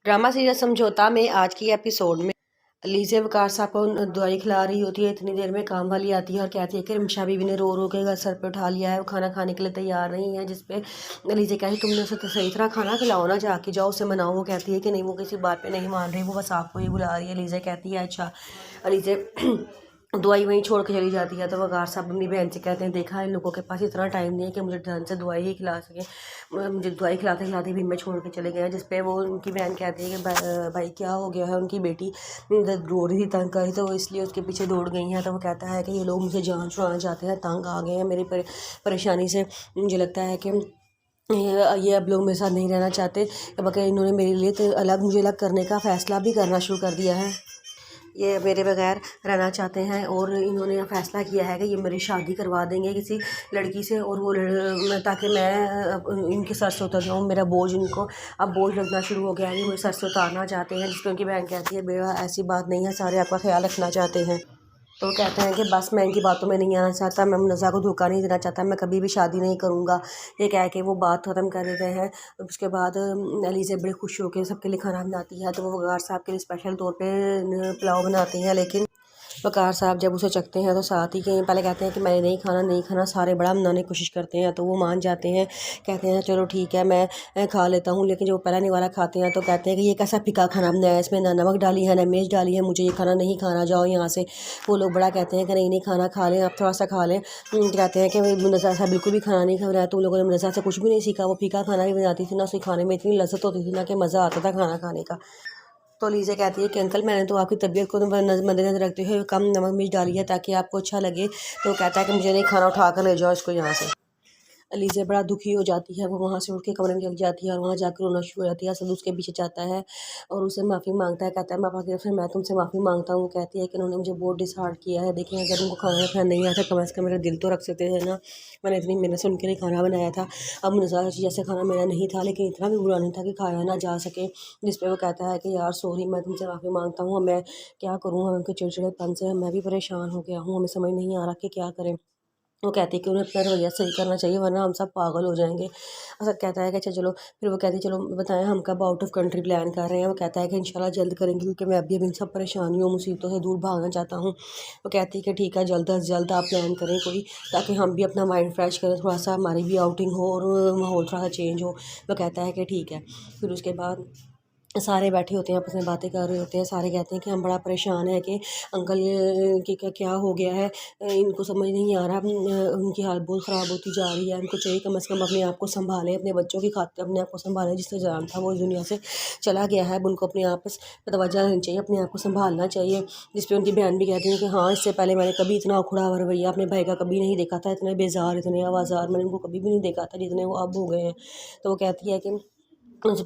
Drama serial समझौता में आज की एपिसोड में अलीज़ा वकार साहब को दवाई खिला रही होती है। इतनी देर में काम वाली आती है और कहती है कि रिमशा बीवी ने रो रो के सर पे उठा लिया है, वो खाना खाने के लिए तैयार नहीं है। जिसपे अलीज़ा कहती तुमने उसे तो सही तरह खाना खिलाओ ना, जाके जाओ उसे मनाओ। वो कहती है कि नहीं, वो किसी बात पे नहीं मान रही, वो बस आपको ही बुला रही है। अलीज़ा कहती है अच्छा। अलीज़ा दवाई वहीं छोड़ के चली जाती है। तो वकार साहब अपनी बहन से कहते हैं देखा इन लोगों के पास इतना टाइम नहीं है कि मुझे ढंग से दवाई ही खिला सके, मुझे दवाई खिलाते खिलाते भी मैं छोड़ के चले गए हैं। जिस पे वो उनकी बहन कहती है कि भाई क्या हो गया है। उनकी बेटी रो रही थी, तंग कर रही, तो वो इसलिए उसके पीछे दौड़ गई हैं। तो वो कहता है कि ये लोग मुझे जान छुड़ाना चाहते हैं, तंग आ गए हैं मेरी परेशानी से। मुझे लगता है कि ये अब लोग मेरे साथ नहीं रहना चाहते, बल्कि इन्होंने मेरे लिए तो मुझे अलग करने का फ़ैसला भी करना शुरू कर दिया है। ये मेरे बगैर रहना चाहते हैं और इन्होंने फ़ैसला किया है कि ये मेरी शादी करवा देंगे किसी लड़की से, और वो ताकि मैं इनके सर से उतर जाऊँ, मेरा बोझ इनको अब बोझ लगना शुरू हो गया है, ये मेरे सर से उतारना चाहते हैं। जिस पर उनकी बहन कहती है बेटा ऐसी बात नहीं है, सारे आपका ख्याल रखना चाहते हैं। तो कहते हैं कि बस मैं इनकी बातों में नहीं आना चाहता, मैं मुन्नज़ा को धोखा नहीं देना चाहता, मैं कभी भी शादी नहीं करूँगा। ये कह के वो बात ख़त्म कर देते हैं। उसके बाद अलीज़ा बड़े खुश होकर सबके लिए खाना बनाती है। तो वो वकार साहब के लिए स्पेशल तौर पे पुलाव बनाती हैं। लेकिन वकार साहब जब उसे चखते हैं तो साथ ही के पहले कहते हैं कि मैंने नहीं खाना, सारे बड़ा मनाने की कोशिश करते हैं। तो वो मान जाते हैं, कहते हैं चलो ठीक है मैं खा लेता हूँ। लेकिन जब पहला निवाला खाते हैं तो कहते हैं कि ये कैसा फीका खाना बनाया है, इसमें ना नमक डाली है ना मिर्च डाली है, मुझे ये खाना नहीं खाना, जाओ यहाँ से। वो लोग बड़ा कहते हैं कि नहीं खाना खा लें, आप थोड़ा सा खा लें। कहते हैं कि मुन्नज़ा से बिल्कुल भी खाना नहीं खा रहा है। तो उन लोगों ने मुन्नज़ा से कुछ भी नहीं सीखा, वो फीका खाना भी बनाती थी ना, उसके खाने में इतनी लज्जत होती थी ना कि मज़ा आता था खाना खाने का। तो लीज़ा कहती है कि अंकल मैंने तो आपकी तबीयत को मद्देनज़र रखते हुए कम नमक मिर्च डाली है ताकि आपको अच्छा लगे। तो कहता है कि मुझे नहीं खाना, उठा कर ले जाओ इसको यहाँ से। अलीज़ा बड़ा दुखी हो जाती है, वो वहाँ से उठ के कमरे में चली जाती है और वहाँ जाकर रोना शुरू हो जाती है। असद उसके पीछे जाता है और उसे माफ़ी मांगता है, कहता है पापा के फिर मैं तुमसे माफ़ी मांगता हूँ। कहती है कि उन्होंने मुझे बहुत डिसहार्ट किया है, देखिए अगर उनको खाना खाना नहीं आता कम से कम मेरा दिल तो रख सकते थे ना, मैंने इतनी मेहनत से उनके लिए खाना बनाया था। अब मुझे जैसे खाना मेरा नहीं था, लेकिन इतना भी बुरा नहीं था कि खाया ना जा सके। जिस पर वो कहता है कि यार सॉरी, मैं तुमसे माफ़ी मांगता हूँ, मैं क्या करूँ, हम उनके चिड़चिड़ेपन से मैं भी परेशान हो गया हूँ, हमें समझ नहीं आ रहा कि क्या करें। वो कहती है कि उन्हें अपना रवैया सही करना चाहिए वरना हम सब पागल हो जाएंगे। असद कहता है कि अच्छा चलो, फिर वो कहती है चलो बताएं हम कब आउट ऑफ कंट्री प्लान कर रहे हैं। वो कहता है कि इंशाल्लाह जल्द करेंगे, क्योंकि मैं अभी इन सब परेशानियों मुसीबतों से दूर भागना चाहता हूँ। वो कहती है कि ठीक है, जल्द अज जल्द आप प्लान करें कोई, ताकि हम भी अपना माइंड फ्रेश करें, थोड़ा सा हमारी भी आउटिंग हो और माहौल थोड़ा सा चेंज हो। वो कहता है कि ठीक है। फिर उसके बाद सारे बैठे होते हैं, आपस में बातें कर रहे होते हैं। सारे कहते हैं कि हम बड़ा परेशान है कि अंकल कि क्या हो गया है, इनको समझ नहीं आ रहा, उनकी हालत बहुत ख़राब होती जा रही है, उनको चाहिए कम से कम अपने आप को संभालें, अपने बच्चों की खातिर अपने आप को संभालें। जिससे जान था वो इस दुनिया से चला गया है, अब उनको अपने आप पर तवज्जो देनी चाहिए, अपने आप को संभालना चाहिए। जिस पर उनकी बहन भी कहती है कि हाँ, इससे पहले मैंने कभी इतना उखड़ा हुआ रवैया अपने भाई का कभी नहीं देखा था, इतने बेजार इतने आवाज़ार मैंने उनको कभी भी नहीं देखा था जितने वो अब हो गए हैं। तो वो कहती है कि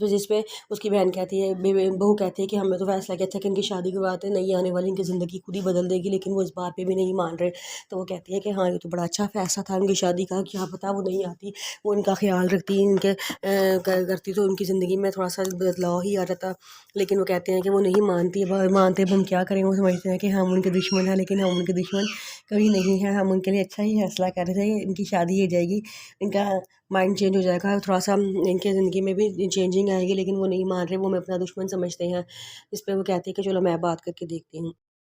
जिस पे उसकी बहन कहती है, बहू कहती है कि हमें तो फैसला किया था कि इनकी शादी करवाते, नहीं आने वाली इनकी ज़िंदगी खुद ही बदल देगी, लेकिन वो इस बात पे भी नहीं मान रहे। तो वो कहती है कि हाँ ये तो बड़ा अच्छा फैसला था इनकी शादी का, क्या पता वो नहीं आती, वो इनका ख्याल रखती, इनके करती तो उनकी ज़िंदगी में थोड़ा सा बदलाव ही आ जाता। लेकिन वो कहते हैं कि वो नहीं मानती, मानते अब हम क्या करें। वो समझते हैं कि हम उनके दुश्मन हैं, लेकिन हम उनके दुश्मन कभी नहीं हैं, हम उनके लिए अच्छा ही फैसला कर रहे थे। इनकी शादी हो जाएगी, इनका माइंड चेंज हो जाएगा, थोड़ा सा इनके ज़िंदगी में भी चेंजिंग आएगी, लेकिन वो नहीं मान रहे, वो हमें अपना दुश्मन समझते हैं। इस पे वो कहती है कि चलो मैं बात करके देखती हूँ।